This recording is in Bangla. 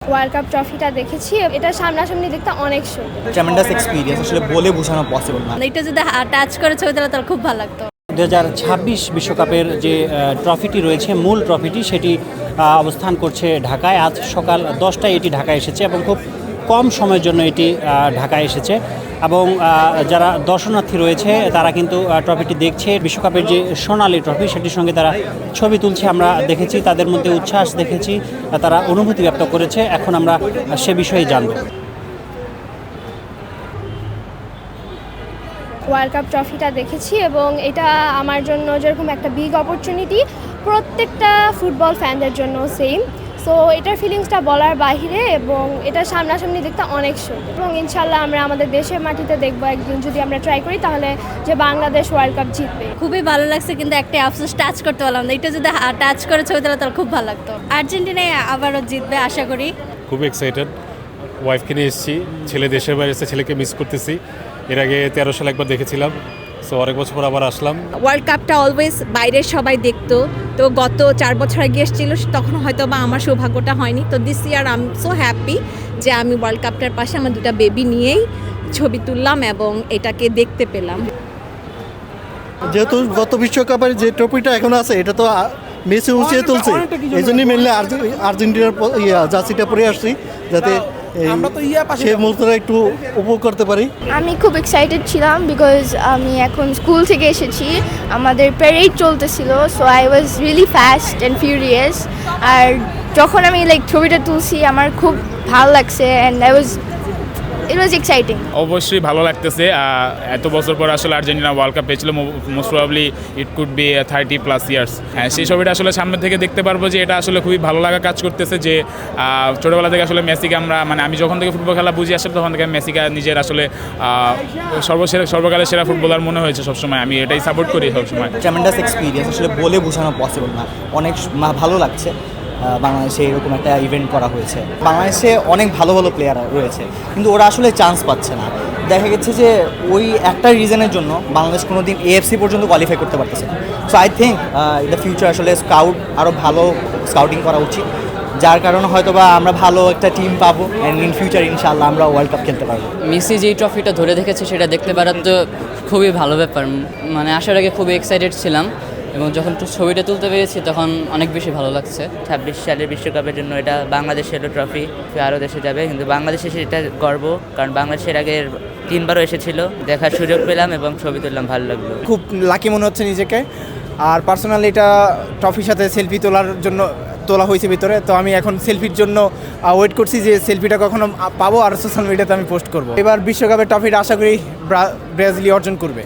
ওয়ার্ল্ড কাপ ট্রফিটা দেখেছি, এটা সামনাসামনি দেখতে অনেক সুন্দর। ট্রেমেন্ডাস এক্সপিরিয়েন্স, আসলে বলে বোঝানো পসিবল না। এটা যদি টাচ করে ছবি তোলা তাহলে খুব ভালো লাগতো। 2026 বিশ্বকাপের যে ট্রফিটি রয়েছে, মূল ট্রফিটি, সেটি অবস্থান করছে ঢাকায়। আজ সকাল 10টায় এটি ঢাকায় এসেছে এবং খুব কম সময়ের জন্য এটি ঢাকায় এসেছে এবং যারা দর্শনার্থী রয়েছে তারা কিন্তু ট্রফিটি দেখছে। বিশ্বকাপের যে সোনালী ট্রফি সেটির সঙ্গে তারা ছবি তুলছে, আমরা দেখেছি। তাদের মধ্যে উচ্ছ্বাস দেখেছি, তারা অনুভূতি ব্যক্ত করেছে। এখন আমরা সে বিষয়ে জানব। ওয়ার্ল্ড কাপ ট্রফিটা দেখেছি এবং এটা আমার জন্য যেরকম একটা বিগ অপরচুনিটি, প্রত্যেকটা ফুটবল ফ্যানদের জন্য সেম। সো এটার ফিলিংসটা বলার বাইরে এবং এটা সামনাসামনি দেখতে অনেক সুন্দর এবং ইনশাল্লাহ আমরা আমাদের দেশের মাটিতে দেখবো একদিন, যদি আমরা ট্রাই করি তাহলে, যে বাংলাদেশ ওয়ার্ল্ড কাপ জিতবে। খুবই ভালো লাগছে, কিন্তু একটা আফসোস টাচ করতে পারলাম না। এটা যদি টাচ করে ছবি তোলা তাহলে খুব ভালো লাগতো। আর্জেন্টিনায় আবারও জিতবে আশা করি। খুব এক্সাইটেড, ওয়াইফকে নিয়ে এসেছি, ছেলে দেশের বাইরে এসে, ছেলেকে মিস করতেছি। এর আগে 13 সালে একবার দেখেছিলাম, সো অনেক বছর পর আবার আসলাম। ওয়ার্ল্ড কাপটা অলওয়েজ বাইরের সবাই দেখতো, তো গত 4 বছর আগে এসেছিল, তখন হয়তো বা আমার সৌভাগ্যটা হয়নি। তো this year I am so happy যে আমি ওয়ার্ল্ড কাপটার পাশে আমার 2টা বেবি নিয়েই ছবি তুললাম এবং এটাকে দেখতে পেলাম। যেহেতু গত বিশ্বকাপের যে ট্রফিটা এখন আছে, এটা তো মেসি উঁচিয়ে তুলছে, এই জন্যই মেনলি আর্জেন্টিনার জার্সিটা পরে আসছি, যাতে সেই মুহূর্তটা একটু উপভোগ করতে পারি। আমি খুব এক্সাইটেড ছিলাম বিকজ আমি এখন স্কুল থেকে এসেছি, আমাদের প্যারেড চলতেছিল, so I was really fast and furious. আর যখন আমি ছবিটা তুলছি আমার খুব ভালো লাগছে অ্যান্ড ইট ওয়াজ এক্সাইটিং। অবশ্যই ভালো লাগতেছে। এত বছর পর আসলে আর্জেন্টিনা ওয়ার্ল্ড কাপ পেয়েছিল, most probably it could be 30+ years. হ্যাঁ, সেই ছবিটা আসলে সামনে থেকে দেখতে পারবো, যে এটা আসলে খুবই ভালো লাগা কাজ করতেছে। যে ছোটোবেলা থেকে আসলে মেসিকে আমি যখন থেকে ফুটবল খেলা বুঝি আসলে, তখন থেকে মেসিকে নিজের আসলে সর্বকালের সেরা ফুটবলার মনে হয়েছে সবসময়। আমি এটাই সাপোর্ট করি সবসময়। ট্রেমেন্ডাস এক্সপিরিয়েন্স, আসলে বলে বোঝানো পসিবল না। অনেক ভালো লাগছে বাংলাদেশে এরকম একটা ইভেন্ট করা হয়েছে। বাংলাদেশে অনেক ভালো ভালো প্লেয়ার রয়েছে, কিন্তু ওরা আসলে চান্স পাচ্ছে না। দেখা গেছে যে ওই একটা রিজনের জন্য বাংলাদেশ কোনো দিন AFC পর্যন্ত কোয়ালিফাই করতে পারতেছে না। So I think in the future আসলে আরও ভালো স্কাউটিং করা উচিত, যার কারণে হয়তো বা আমরা ভালো একটা টিম পাবো অ্যান্ড ইন ফিউচার ইনশাআল্লাহ আমরা ওয়ার্ল্ড কাপ খেলতে পারবো। মেসি যেই ট্রফিটা ধরে দেখেছে সেটা দেখতে পারার তো খুবই ভালো ব্যাপার। মানে আসার আগে খুবই এক্সাইটেড ছিলাম এবং যখন ছবিটা তুলতে পেরেছি তখন অনেক বেশি ভালো লাগছে। 26 সালের বিশ্বকাপের জন্য এটা বাংলাদেশের ট্রফি, আরও দেশে যাবে, কিন্তু বাংলাদেশে সেটা গর্ব, কারণ বাংলাদেশের আগের 3বারও এসেছিল, দেখার সুযোগ পেলাম এবং ছবি তুললাম, ভালো লাগলো। খুব লাকি মনে হচ্ছে নিজেকে। আর পার্সোনালি এটা ট্রফির সাথে সেলফি তোলার জন্য তোলা হয়েছে ভিতরে, তো আমি এখন সেলফির জন্য ওয়েট করছি যে সেলফিটা কখনো পাবো আর সোশ্যাল মিডিয়াতে আমি পোস্ট করব। এবার বিশ্বকাপের ট্রফিটা আশা করি ব্রাজিল অর্জন করবে।